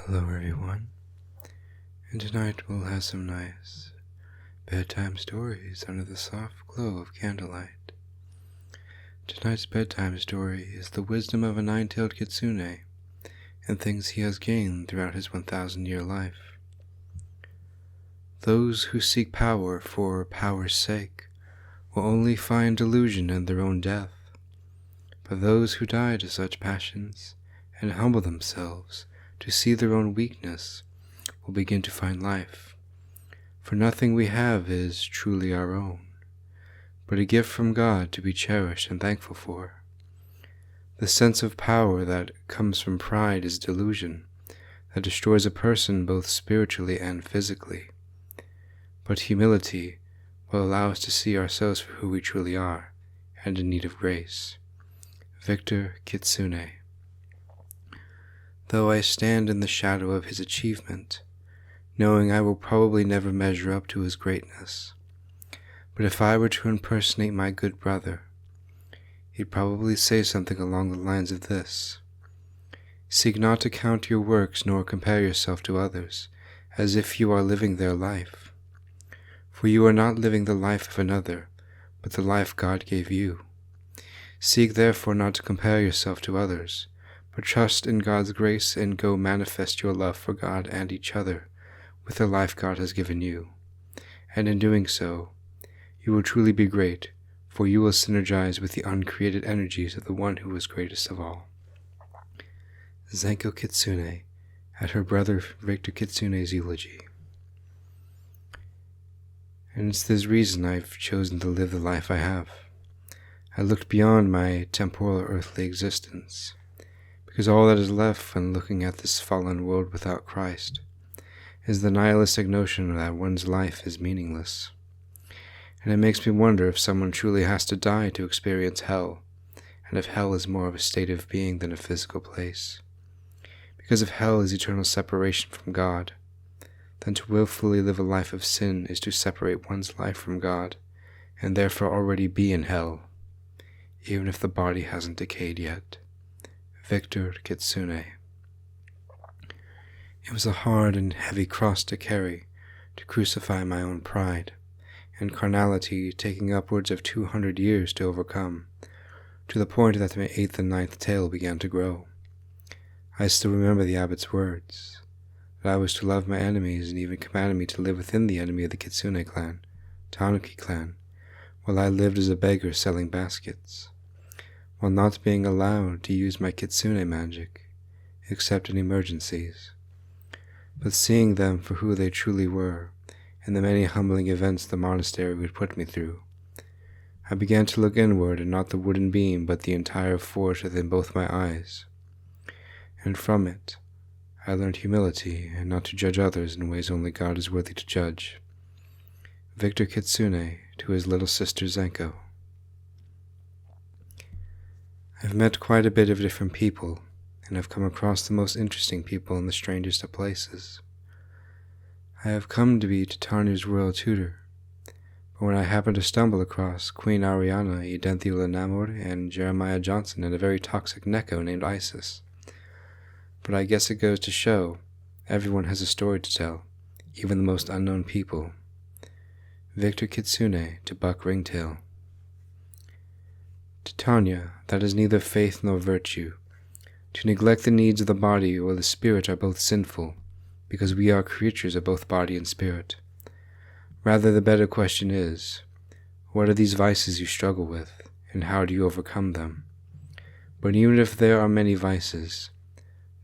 Hello everyone, and tonight we'll have some nice bedtime stories under the soft glow of candlelight. Tonight's bedtime story is the wisdom of a nine-tailed kitsune and things he has gained throughout his 1,000-year life. Those who seek power for power's sake will only find delusion in their own death, but those who die to such passions and humble themselves to see their own weakness will begin to find life, for nothing we have is truly our own, but a gift from God to be cherished and thankful for. The sense of power that comes from pride is delusion that destroys a person both spiritually and physically, but humility will allow us to see ourselves for who we truly are and in need of grace. Victor Kitsune. Though I stand in the shadow of his achievement, knowing I will probably never measure up to his greatness, but if I were to impersonate my good brother, he'd probably say something along the lines of this: seek not to count your works nor compare yourself to others, as if you are living their life. For you are not living the life of another, but the life God gave you. Seek therefore not to compare yourself to others, but trust in God's grace and go manifest your love for God and each other with the life God has given you. And in doing so, you will truly be great, for you will synergize with the uncreated energies of the one who was greatest of all. Zenko Kitsune at her brother Victor Kitsune's eulogy. And it's this reason I've chosen to live the life I have. I looked beyond my temporal earthly existence, because all that is left when looking at this fallen world without Christ is the nihilistic notion that one's life is meaningless. And it makes me wonder if someone truly has to die to experience hell, and if hell is more of a state of being than a physical place. Because if hell is eternal separation from God, then to willfully live a life of sin is to separate one's life from God, and therefore already be in hell, even if the body hasn't decayed yet. Victor Kitsune. It was a hard and heavy cross to carry, to crucify my own pride, and carnality taking upwards of 200 years to overcome, to the point that my 8th and 9th tail began to grow. I still remember the abbot's words, that I was to love my enemies, and even commanded me to live within the enemy of the Kitsune clan, Tanuki clan, while I lived as a beggar selling baskets, while not being allowed to use my kitsune magic, except in emergencies. But seeing them for who they truly were, and the many humbling events the monastery would put me through, I began to look inward, and not the wooden beam, but the entire force within both my eyes. And from it, I learned humility, and not to judge others in ways only God is worthy to judge. Victor Kitsune to his little sister Zenko. I've met quite a bit of different people, and have come across the most interesting people in the strangest of places. I have come to be Titania's royal tutor, but when I happened to stumble across Queen Ariana Identhil Namor and Jeremiah Johnson and a very toxic Neko named Isis. But I guess it goes to show, everyone has a story to tell, even the most unknown people. Victor Kitsune to Buck Ringtail. Titania, that is neither faith nor virtue. To neglect the needs of the body or the spirit are both sinful, because we are creatures of both body and spirit. Rather, the better question is, what are these vices you struggle with, and how do you overcome them? But even if there are many vices,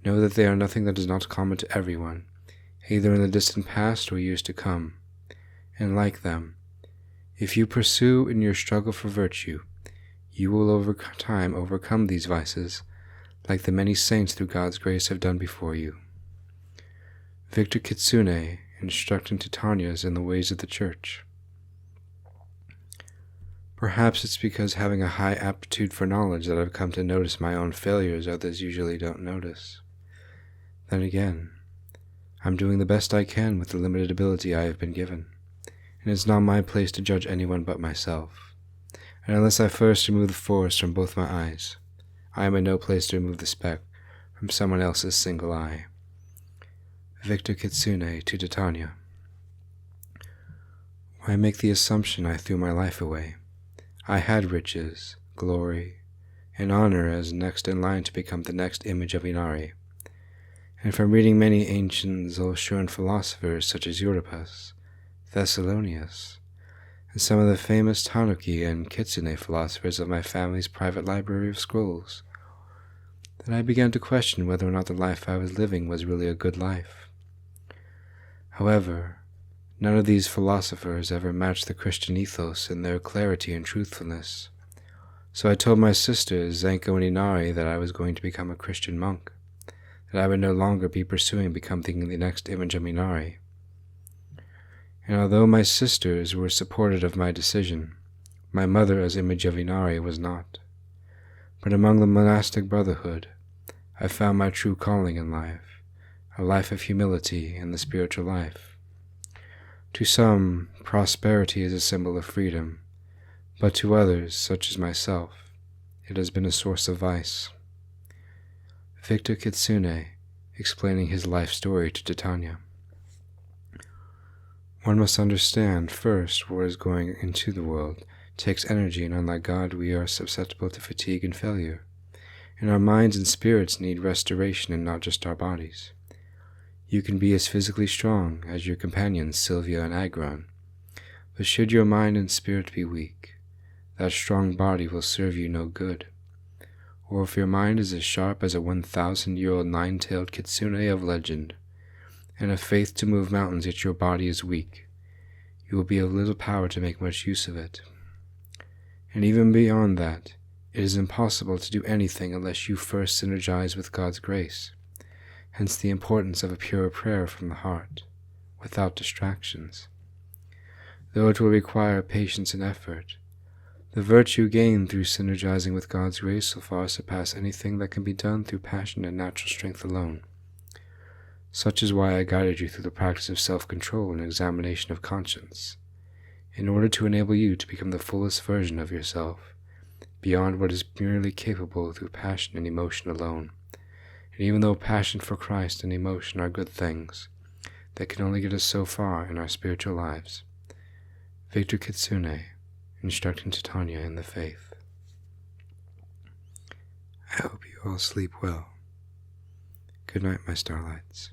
know that they are nothing that is not common to everyone, either in the distant past or years to come. And like them, if you pursue in your struggle for virtue, you will over time overcome these vices, like the many saints through God's grace have done before you. Victor Kitsune, instructing Titanias in the ways of the Church. Perhaps it's because having a high aptitude for knowledge that I've come to notice my own failures others usually don't notice. Then again, I'm doing the best I can with the limited ability I have been given, and it's not my place to judge anyone but myself. And unless I first remove the forest from both my eyes, I am in no place to remove the speck from someone else's single eye. Victor Kitsune to Titania. Why make the assumption I threw my life away? I had riches, glory, and honor as next in line to become the next image of Inari. And from reading many ancient Zoroastrian philosophers such as Euripides, Thessalonius, and some of the famous Tanuki and Kitsune philosophers of my family's private library of scrolls, that I began to question whether or not the life I was living was really a good life. However, none of these philosophers ever matched the Christian ethos in their clarity and truthfulness. So I told my sisters, Zenko and Inari, that I was going to become a Christian monk, that I would no longer be pursuing becoming the next image of Inari. And although my sisters were supportive of my decision, my mother as image of Inari was not. But among the monastic brotherhood, I found my true calling in life, a life of humility and the spiritual life. To some, prosperity is a symbol of freedom, but to others, such as myself, it has been a source of vice. Victor Kitsune, explaining his life story to Titania. One must understand, first, what is going into the world takes energy, and unlike God, we are susceptible to fatigue and failure, and our minds and spirits need restoration and not just our bodies. You can be as physically strong as your companions Sylvia and Agron, but should your mind and spirit be weak, that strong body will serve you no good. Or if your mind is as sharp as a 1,000-year-old nine-tailed kitsune of legend, and a faith to move mountains yet your body is weak, you will be of little power to make much use of it. And even beyond that, it is impossible to do anything unless you first synergize with God's grace. Hence the importance of a pure prayer from the heart, without distractions. Though it will require patience and effort, the virtue gained through synergizing with God's grace will far surpass anything that can be done through passion and natural strength alone. Such is why I guided you through the practice of self-control and examination of conscience, in order to enable you to become the fullest version of yourself, beyond what is merely capable through passion and emotion alone. And even though passion for Christ and emotion are good things, they can only get us so far in our spiritual lives. Victor Kitsune, instructing Titania in the faith. I hope you all sleep well. Good night, my starlights.